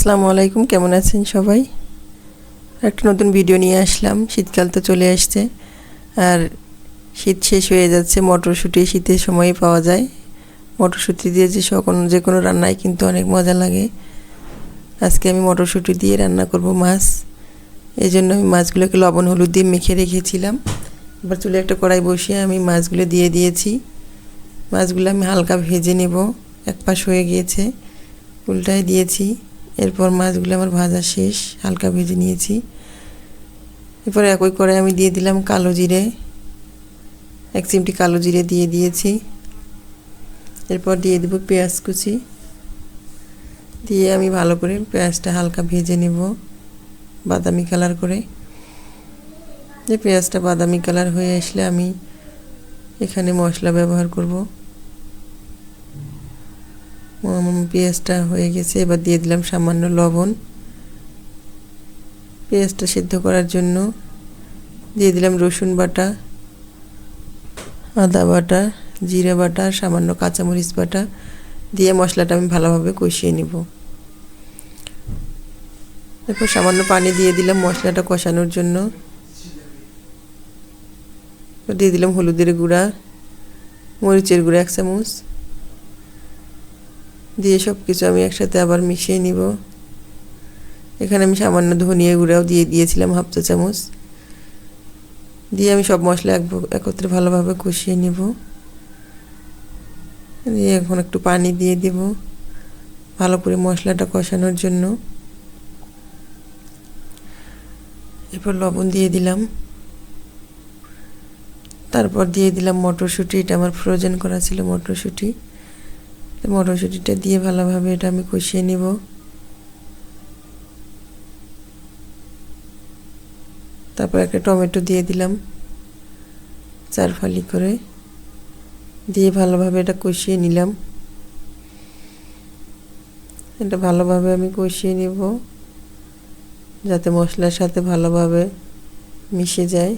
আসসালামু আলাইকুম, কেমন আছেন সবাই? একটা নতুন ভিডিও নিয়ে আসলাম। শীতকাল তো চলে আসছে আর শীত শেষ হয়ে যাচ্ছে। মটরশুঁটি শীতের সময় পাওয়া যায়। মটরশুঁটি দিয়ে যে কোনো রান্নায় কিন্তু অনেক মজা লাগে। আজকে আমি মটরশুঁটি দিয়ে রান্না করব মাছ। এই জন্য আমি মাছগুলোকে লবণ হলুদ দিয়ে মেখে রেখেছিলাম। এবার চুলে একটা কড়াই বসিয়ে আমি মাছগুলো দিয়ে দিয়েছি। মাছগুলো আমি হালকা ভেজে নেব। এক পাশ হয়ে গিয়েছে, উল্টায় দিয়েছি। এরপর মাছগুলো আমার ভাজা শেষ, হালকা ভেজে নিয়েছি। এরপর একই করে আমি দিয়ে দিলাম কালো জিরে, 1 চিমটি কালো জিরে দিয়ে দিয়েছি। এরপর দিয়ে দেব পেঁয়াজ কুচি, দিয়ে আমি ভালো করে পেঁয়াজটা হালকা ভেজে নেব বাদামি কালার করে। যে পেঁয়াজটা বাদামি কালার হয়ে আসলে আমি এখানে মশলা ব্যবহার করব। পেঁয়াজটা হয়ে গেছে, এবার দিয়ে দিলাম সামান্য লবণ। পেঁয়াজটা সিদ্ধ করার জন্য দিয়ে দিলাম রসুন বাটা, আদা বাটা, জিরে বাটা, সামান্য কাঁচামরিচ বাটা দিয়ে মশলাটা আমি ভালোভাবে কষিয়ে নিব। এরপর সামান্য পানি দিয়ে দিলাম মশলাটা কষানোর জন্য। দিয়ে দিলাম হলুদের গুঁড়া, মরিচের গুঁড়া 1 চামচ দিয়ে সব কিছু আমি একসাথে আবার মিশিয়ে নিব। এখানে আমি সামান্য ধনিয়া গুঁড়াও দিয়ে দিয়েছিলাম 1/2 চা চামচ। দিয়ে আমি সব মশলা একত্রে ভালোভাবে কষিয়ে নিব। দিয়ে এখন একটু পানি দিয়ে দেব ভালো করে মশলাটা কষানোর জন্য। এরপর লবণ দিয়ে দিলাম, তারপর দিয়ে দিলাম মটরশুঁটি। এটা আমার ফ্রোজেন করা ছিল মটরশুঁটি। মটরশুঁটিটা দিয়ে ভালোভাবে এটা আমি কষিয়ে নিব। তারপর একটা টমেটো দিয়ে দিলাম 4 ফালি করে, দিয়ে ভালোভাবে এটা কষিয়ে নিলাম। এটা ভালোভাবে আমি কষিয়ে নিব যাতে মশলার সাথে ভালোভাবে মিশে যায়।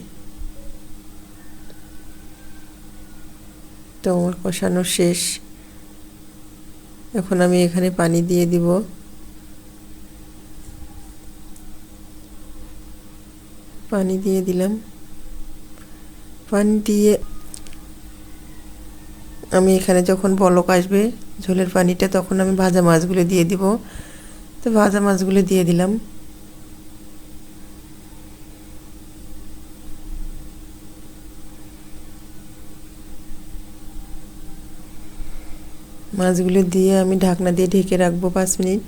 তো আমার কষানো শেষ। এখন আমি এখানে পানি দিয়ে দিব। পানি দিয়ে দিলাম। পানি দিয়ে আমি এখানে যখন বলক আসবে ঝোলের পানিটা, তখন আমি ভাজা মাছগুলো দিয়ে দিব। তো ভাজা মাছগুলো দিয়ে দিলাম। মাছগুলো দিয়ে আমি ঢাকনা দিয়ে ঢেকে রাখবো 5 মিনিট।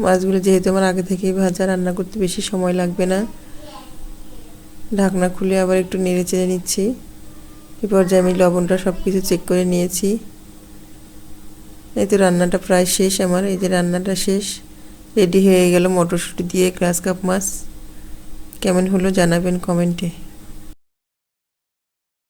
মাছগুলো যেহেতু আমার আগে থেকেই ভাজা, রান্না করতে বেশি সময় লাগবে না। ঢাকনা খুলে আবার একটু নেড়ে চেড়ে নিচ্ছি। এই পর্যায়ে আমি লবণটা সব কিছু চেক করে নিয়েছি। এই তো রান্নাটা প্রায় শেষ আমার। এই যে রান্নাটা শেষ, রেডি হয়ে গেল মটরশুঁটি দিয়ে গ্রাস কাপ মাছ। কেমন হলো জানাবেন কমেন্টে।